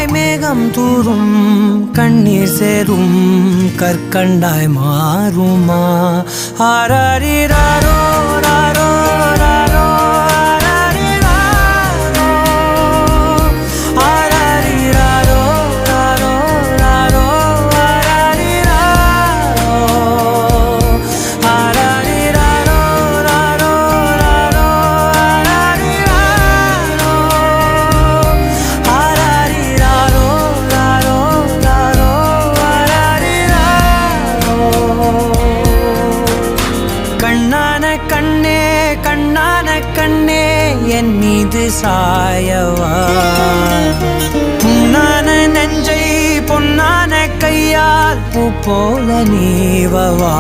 மேகம் தூரும் கண்ணீர் சேரும் கற்கண்டாய் மாறுமா ஆராரிராரோ ராரோ ராரோ ஆராரிராரோ ராரோ ராரோ ஆராரிராரோ ராரோ ராரோ ஆராரிராரோ ராரோ ராரோ கண்ணான கண்ணே கண்ணான கண்ணே என் மீது சாயவா பொன்னான நெஞ்சை பொன்னான கையால் பூ போல நீவவா